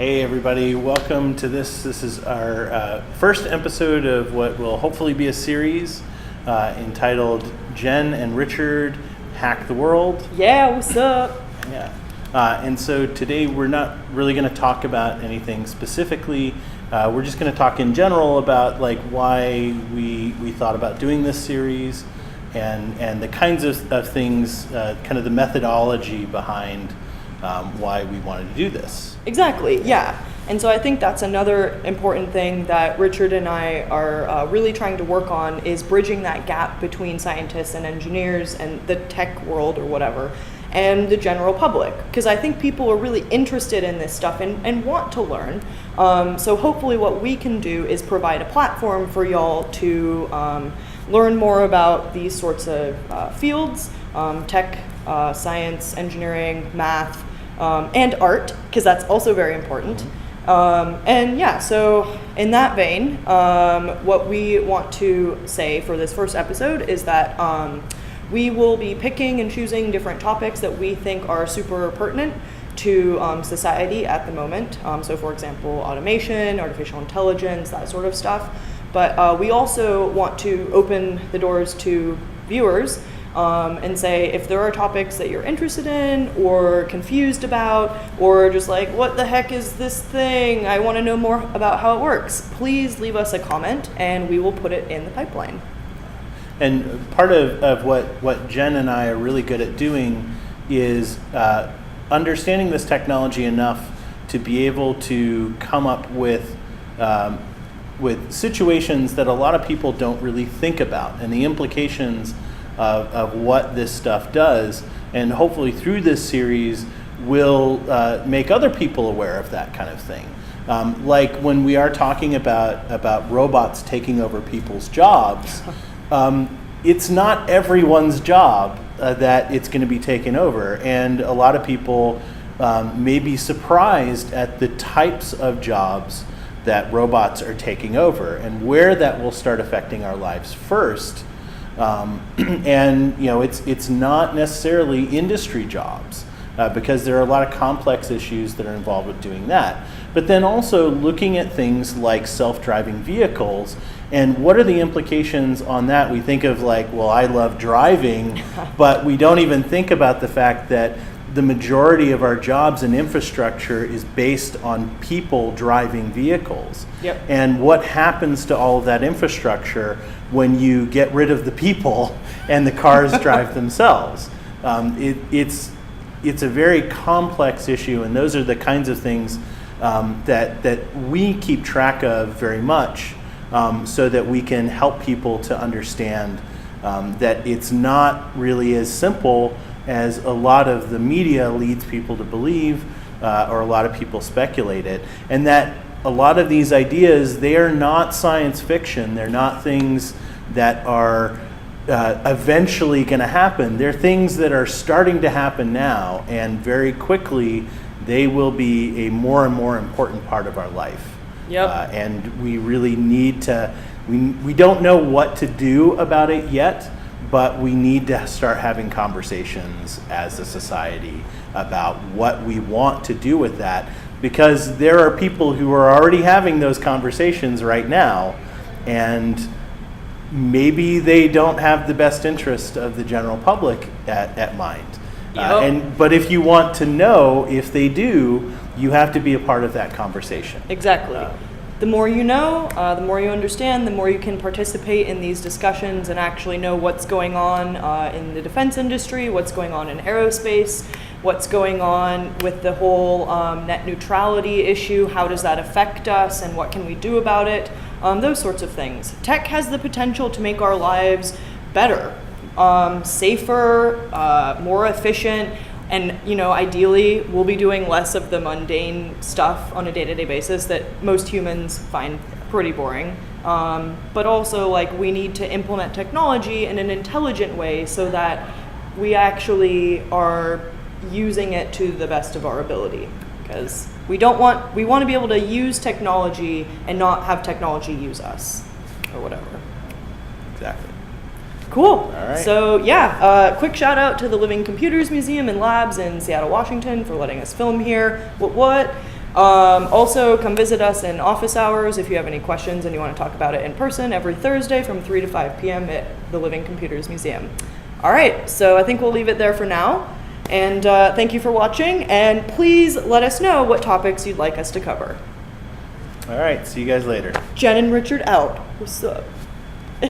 Hey everybody, welcome to this. This is our first episode of what will hopefully be a series entitled Jen and Richard Hack the World. Yeah, what's up? Yeah. And so today we're not really going to talk about anything specifically. We're just going to talk in general about like why we thought about doing this series and the kinds of things, kind of the methodology behind why we wanted to do this. Exactly, yeah. And so I think that's another important thing that Richard and I are really trying to work on is bridging that gap between scientists and engineers and the tech world or whatever and the general public. Because I think people are really interested in this stuff and want to learn. So hopefully what we can do is provide a platform for y'all to learn more about these sorts of fields, tech, science, engineering, math, and art, because that's also very important. And yeah, so in that vein, what we want to say for this first episode is that we will be picking and choosing different topics that we think are super pertinent to society at the moment. So for example, automation, artificial intelligence, that sort of stuff. But we also want to open the doors to viewers and say if there are topics that you're interested in or confused about or just like, what the heck is this thing? I want to know more about how it works. Please leave us a comment and we will put it in the pipeline. And part of what Jen and I are really good at doing is understanding this technology enough to be able to come up with situations that a lot of people don't really think about and the implications of what this stuff does, and hopefully through this series will make other people aware of that kind of thing. Like when we are talking about robots taking over people's jobs, it's not everyone's job that it's going to be taken over, and a lot of people may be surprised at the types of jobs that robots are taking over and where that will start affecting our lives first. And you know, it's not necessarily industry jobs because there are a lot of complex issues that are involved with doing that. But then also looking at things like self-driving vehicles and what are the implications on that. We think of like, well, I love driving, but we don't even think about the fact that the majority of our jobs and infrastructure is based on people driving vehicles. Yep. And what happens to all of that infrastructure when you get rid of the people and the cars drive themselves? It's a very complex issue, and those are the kinds of things that we keep track of very much, so that we can help people to understand that it's not really as simple as a lot of the media leads people to believe, or a lot of people speculate it, and that a lot of these ideas, they are not science fiction. They're not things that are eventually going to happen. They're things that are starting to happen now, and very quickly they will be a more and more important part of our life. Yep. And we really need to, we don't know what to do about it yet, but we need to start having conversations as a society about what we want to do with that, because there are people who are already having those conversations right now, and maybe they don't have the best interest of the general public at mind. Yep. But if you want to know if they do, you have to be a part of that conversation. Exactly. The more you know, the more you understand, the more you can participate in these discussions and actually know what's going on in the defense industry, what's going on in aerospace, what's going on with the whole net neutrality issue, how does that affect us and what can we do about it, those sorts of things. Tech has the potential to make our lives better, safer, more efficient, and you know, ideally we'll be doing less of the mundane stuff on a day-to-day basis that most humans find pretty boring. But also, like, we need to implement technology in an intelligent way so that we actually are using it to the best of our ability, because we want to be able to use technology and not have technology use us or whatever. Exactly. Cool. All right. So yeah, quick shout out to the Living Computers Museum and Labs in Seattle, Washington for letting us film here. What? Also, come visit us in office hours if you have any questions and you want to talk about it in person every Thursday from 3 to 5 p.m. at the Living Computers Museum. All right, so I think we'll leave it there for now. And thank you for watching, and please let us know what topics you'd like us to cover. All right, see you guys later. Jen and Richard out. What's up?